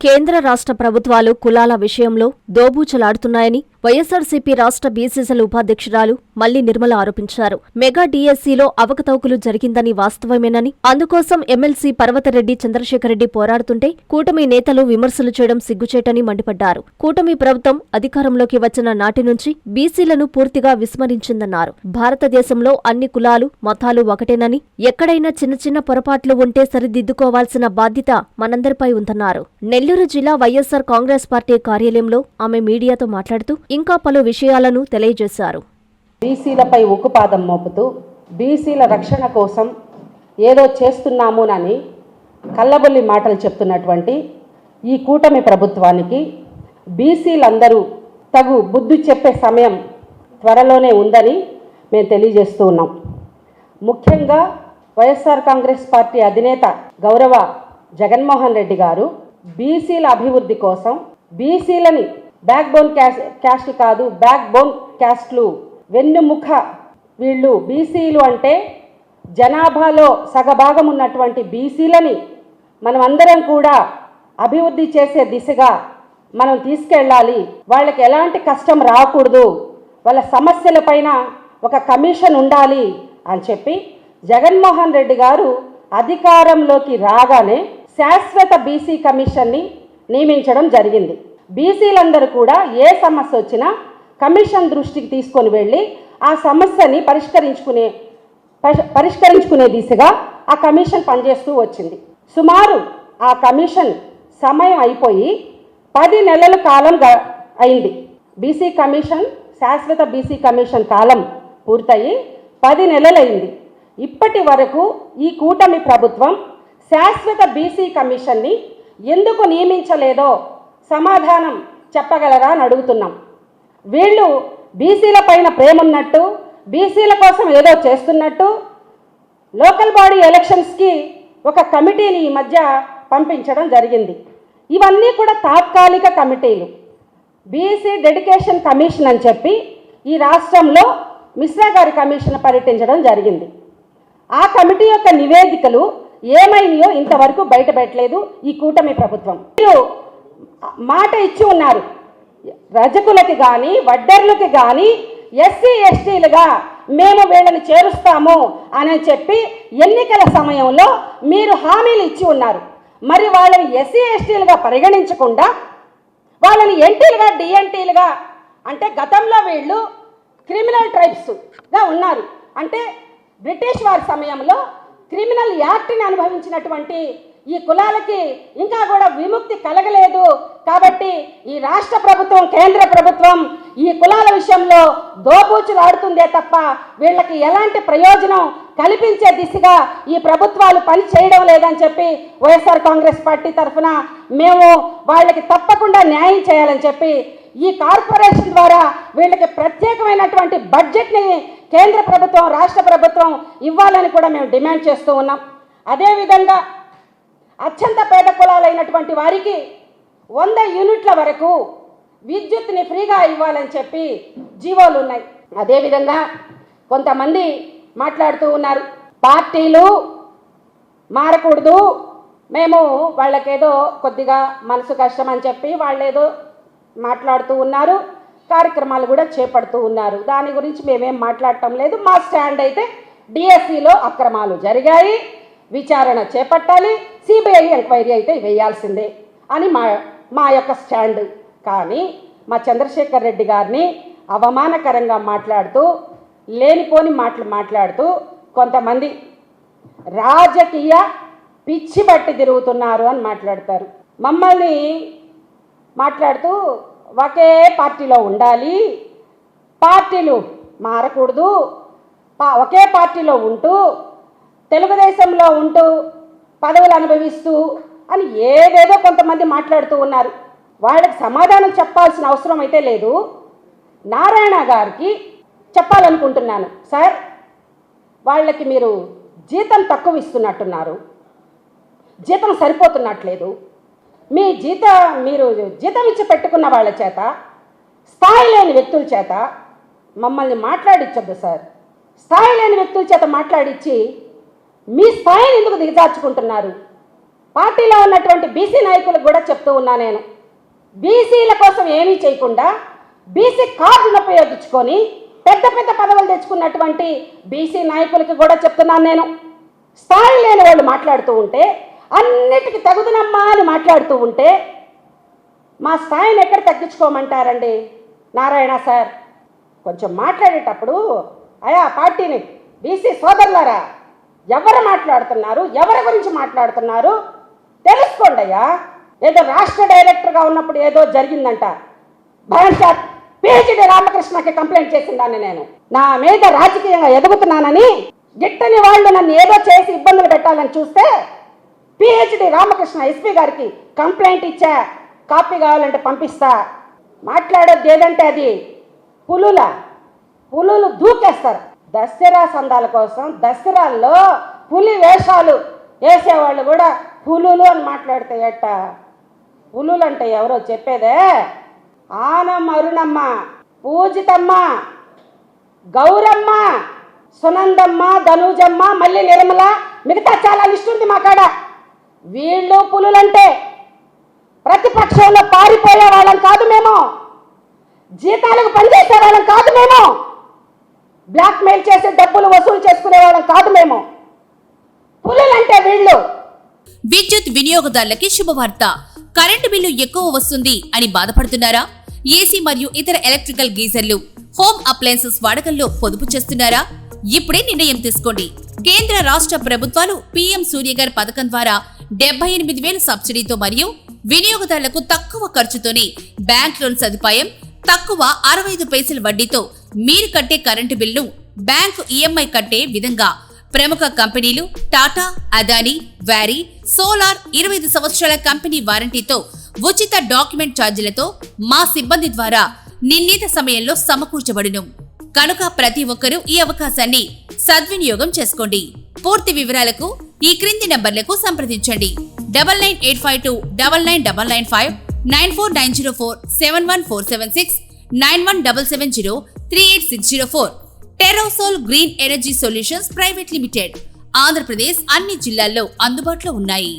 కేంద్ర రాష్ట్ర ప్రభుత్వాలు కులాల విషయంలో దోబూచలాడుతున్నాయని వైఎస్సార్సీపీ రాష్ట్ర బీసీసీల ఉపాధ్యక్షురాలు మల్లి నిర్మల ఆరోపించారు. మెగా డీఎస్సీలో అవకతవకలు జరిగిందని వాస్తవమేనని, అందుకోసం ఎమ్మెల్సీ పర్వతరెడ్డి చంద్రశేఖరరెడ్డి పోరాడుతుంటే కూటమి నేతలు విమర్శలు చేయడం సిగ్గుచేటని మండిపడ్డారు. కూటమి ప్రభుత్వం అధికారంలోకి వచ్చిన నాటి నుంచి బీసీలను పూర్తిగా విస్మరించిందన్నారు. భారతదేశంలో అన్ని కులాలు, మతాలు ఒకటేనని, ఎక్కడైనా చిన్న చిన్న పొరపాట్లు ఉంటే సరిదిద్దుకోవాల్సిన బాధ్యత మనందరిపై ఉందన్నారు. నెల్లూరు జిల్లా వైఎస్సార్ కాంగ్రెస్ పార్టీ కార్యాలయంలో ఆమె మీడియాతో మాట్లాడుతూ ఇంకా పలు విషయాలను తెలియజేశారు. బీసీలపై ఉక్కుపాదం మోపుతూ బీసీల రక్షణ కోసం ఏదో చేస్తున్నామునని కల్లబొల్లి మాటలు చెప్తున్నటువంటి ఈ కూటమి ప్రభుత్వానికి బీసీలందరూ తగు బుద్ధి చెప్పే సమయం త్వరలోనే ఉందని మేము తెలియజేస్తూ ఉన్నాం. ముఖ్యంగా వైఎస్ఆర్ కాంగ్రెస్ పార్టీ అధినేత గౌరవ జగన్మోహన్ రెడ్డి గారు బీసీల అభివృద్ధి కోసం బీసీలని బ్యాక్ బోన్ క్యాస్ట్ కాదు, బ్యాక్ బోన్ క్యాస్ట్లు, వెన్నుముఖ వీళ్ళు బీసీలు అంటే జనాభాలో సగభాగం ఉన్నటువంటి బీసీలని మనం అందరం కూడా అభివృద్ధి చేసే దిశగా మనం తీసుకెళ్ళాలి. వాళ్ళకి ఎలాంటి కష్టం రాకూడదు, వాళ్ళ సమస్యలపైన ఒక కమిషన్ ఉండాలి అని చెప్పి జగన్మోహన్ రెడ్డి గారు అధికారంలోకి రాగానే శాశ్వత బీసీ కమిషన్ని నియమించడం జరిగింది. బీసీలందరూ కూడా ఏ సమస్య వచ్చినా కమిషన్ దృష్టికి తీసుకొని వెళ్ళి ఆ సమస్యని పరిష్కరించుకునే దిశగా ఆ కమిషన్ పనిచేస్తూ వచ్చింది. సుమారు ఆ కమిషన్ సమయం అయిపోయి 10 నెలల కాలం అయింది. బీసీ కమిషన్, శాశ్వత బీసీ కమిషన్ కాలం పూర్తయి 10 నెలలైంది. ఇప్పటి వరకు ఈ కూటమి ప్రభుత్వం శాశ్వత బీసీ కమిషన్ని ఎందుకు నియమించలేదో సమాధానం చెప్పగలరా అని అడుగుతున్నాం. వీళ్ళు బీసీల పైన ప్రేమ ఉన్నట్టు, బీసీల కోసం ఏదో చేస్తున్నట్టు లోకల్ బాడీ ఎలక్షన్స్కి ఒక కమిటీని ఈ మధ్య పంపించడం జరిగింది. ఇవన్నీ కూడా తాత్కాలిక కమిటీలు. బీసీ డెడికేషన్ కమిషన్ అని చెప్పి ఈ రాష్ట్రంలో మిశ్రా గారి కమిషన్ పర్యటించడం జరిగింది. ఆ కమిటీ యొక్క నివేదికలు ఏమైనాయో ఇంతవరకు బయట పెట్టలేదు ఈ కూటమి ప్రభుత్వం. మీరు మాట ఇచ్చి ఉన్నారు, రజకులకి కానీ వడ్డర్లకి కానీ ఎస్సీ ఎస్టీలుగా మేము వీళ్ళని చేరుస్తాము అని చెప్పి ఎన్నికల సమయంలో మీరు హామీలు ఇచ్చి ఉన్నారు. మరి వాళ్ళని ఎస్సీ ఎస్టీలుగా పరిగణించకుండా వాళ్ళని ఎన్టీలుగా డిఎన్టీలుగా, అంటే గతంలో వీళ్ళు క్రిమినల్ ట్రైబ్స్గా ఉన్నారు. అంటే బ్రిటిష్ వారి సమయంలో క్రిమినల్ యాక్ట్ని అనుభవించినటువంటి ఈ కులాలకి ఇంకా కూడా విముక్తి కలగలేదు. కాబట్టి ఈ రాష్ట్ర ప్రభుత్వం, కేంద్ర ప్రభుత్వం ఈ కులాల విషయంలో దోబూచులాడుతుందే తప్ప వీళ్ళకి ఎలాంటి ప్రయోజనం కల్పించే దిశగా ఈ ప్రభుత్వాలు పని చేయడం లేదని చెప్పి వైఎస్ఆర్ కాంగ్రెస్ పార్టీ తరఫున మేము వాళ్ళకి తప్పకుండా న్యాయం చేయాలని చెప్పి ఈ కార్పొరేషన్ ద్వారా వీళ్ళకి ప్రత్యేకమైనటువంటి బడ్జెట్ని కేంద్ర ప్రభుత్వం, రాష్ట్ర ప్రభుత్వం ఇవ్వాలని కూడా మేము డిమాండ్ చేస్తూ ఉన్నాం. అదేవిధంగా అత్యంత పేద కులాలైనటువంటి వారికి 100 యూనిట్ల వరకు విద్యుత్ని ఫ్రీగా ఇవ్వాలని చెప్పి జీవోలు ఉన్నాయి. అదేవిధంగా కొంతమంది మాట్లాడుతూ ఉన్నారు, పార్టీలు మారకూడదు, మేము వాళ్ళకేదో కొద్దిగా మనసు కష్టం అని చెప్పి వాళ్ళేదో మాట్లాడుతూ ఉన్నారు, కార్యక్రమాలు కూడా చేపడుతూ ఉన్నారు. దాని గురించి మేమేం మాట్లాడటం లేదు. మా స్టాండ్ అయితే డిఎస్సిలో అక్రమాలు జరిగాయి, విచారణ చేపట్టాలి, సిబిఐ ఎంక్వైరీ అయితే వేయాల్సిందే అని మా యొక్క స్టాండ్. కానీ మా చంద్రశేఖర్ రెడ్డి గారిని అవమానకరంగా మాట్లాడుతూ, లేనిపోని మాట్లాడుతూ కొంతమంది రాజకీయ పిచ్చి బట్టి తిరుగుతున్నారు అని మాట్లాడతారు. మమ్మల్ని మాట్లాడుతూ ఒకే పార్టీలో ఉండాలి, పార్టీలు మారకూడదు, ఒకే పార్టీలో ఉంటూ తెలుగుదేశంలో ఉంటూ పదవులు అనుభవిస్తూ అని ఏదేదో కొంతమంది మాట్లాడుతూ ఉన్నారు. వాళ్ళకి సమాధానం చెప్పాల్సిన అవసరం అయితే లేదు. నారాయణ గారికి చెప్పాలనుకుంటున్నాను, సార్ వాళ్ళకి మీరు జీతం తక్కువ ఇస్తున్నట్టున్నారు, జీతం సరిపోతున్నట్లేదు. మీరు జీతం ఇచ్చి పెట్టుకున్న వాళ్ళ చేత, స్థాయి లేని వ్యక్తుల చేత మమ్మల్ని మాట్లాడించొద్దు సార్. స్థాయి లేని వ్యక్తుల చేత మాట్లాడించి మీ స్థాయిని ఎందుకు దిగజార్చుకుంటున్నారు? పార్టీలో ఉన్నటువంటి బీసీ నాయకులకు కూడా చెప్తూ ఉన్నా నేను, బీసీల కోసం ఏమీ చేయకుండా బీసీ కార్డును ఉపయోగించుకొని పెద్ద పెద్ద పదవులు తెచ్చుకున్నటువంటి బీసీ నాయకులకి కూడా చెప్తున్నాను నేను, స్థాయి లేని వాళ్ళు మాట్లాడుతూ ఉంటే, అన్నిటికీ తగుదనమ్మా అని మాట్లాడుతూ ఉంటే మా స్థాయిని ఎక్కడ తగ్గించుకోమంటారండి నారాయణ సార్? కొంచెం మాట్లాడేటప్పుడు అయా పార్టీని బీసీ సోదరులారా, ఎవరు మాట్లాడుతున్నారు, ఎవరి గురించి మాట్లాడుతున్నారు తెలుసుకోండి అయ్యా. ఏదో రాష్ట్ర డైరెక్టర్గా ఉన్నప్పుడు ఏదో జరిగిందంట, భయంసార్ పిహెచ్డి రామకృష్ణకి కంప్లైంట్ చేసిందాన్ని నేను, నా మీద రాజకీయంగా ఎదుగుతున్నానని గిట్టని వాళ్ళు నన్ను ఏదో చేసి ఇబ్బందులు పెట్టాలని చూస్తే పిహెచ్డి రామకృష్ణ ఎస్పీ గారికి కంప్లైంట్ ఇచ్చా, కాపీ కావాలంటే పంపిస్తా. మాట్లాడొద్దు ఏదంటే అది పులులు దూకేస్తారు. దసరా సందాల కోసం దసరాల్లో పులి వేషాలు వేసేవాళ్ళు కూడా పులులు అని మాట్లాడితే ఎట్ట? పులులు అంటే ఎవరో చెప్పేదే ఆనమ్మ, అరుణమ్మ, పూజితమ్మ, గౌరమ్మ, సునందమ్మ, ధనుజమ్మ, మళ్ళీ నిర్మల, మిగతా చాలా లిస్ట్ ఉంది మా కాడ. వీళ్ళు పులులంటే ప్రతిపక్షంలో పారిపోయే వాళ్ళం కాదు మేము, జీతాలకు పనిచేసే వాళ్ళం కాదు మేము, బ్లాక్మెయిల్ చేసి డబ్బులు వసూలు చేసుకునే వాళ్ళం కాదు మేము. పులులంటే వీళ్ళు. విద్యుత్ వినియోగదారులకి శుభవార్త. కరెంటు బిల్లు ఎక్కువ వస్తుంది అని బాధపడుతున్నారా? ఏసీ మరియు ఇతర ఎలక్ట్రికల్ గీజర్లు, హోమ్ అప్లయన్సెస్ వాడకంలో పొదుపు చేస్తున్నారా? ఇప్పుడే నిర్ణయం తీసుకోండి. కేంద్ర రాష్ట్ర ప్రభుత్వాలు పీఎం సూర్యగర్ పథకం ద్వారా 78,000 సబ్సిడీతో మరియు వినియోగదారులకు తక్కువ ఖర్చుతోనే బ్యాంక్ లోన్ సదుపాయం, తక్కువ 65 పైసల వడ్డీతో మీరు కట్టే కరెంటు బిల్లు బ్యాంకు ఈఎంఐ కట్టే విధంగా ప్రముఖ కంపెనీలు టాటా, అదానీ, వ్యారీ, సోలార్ 25 సంవత్సరాల కంపెనీ వారంటీతో ఉచిత డాక్యుమెంట్ ఛార్జీలతో మా సిబ్బంది ద్వారా నిర్ణీత సమయంలో సమకూర్చబడును. కనుక ప్రతి ఒక్కరూ ఈ అవకాశాన్ని సద్వినియోగం చేసుకోండి. పూర్తి వివరాలకు ఈ క్రింది నంబర్లకు సంప్రదించండి. 9985299995, 9490471476, 9177038604. Terosol green energy solutions private limited, Andhra Pradesh అన్ని జిల్లాల్లో అందుబాటులో ఉన్నాయి.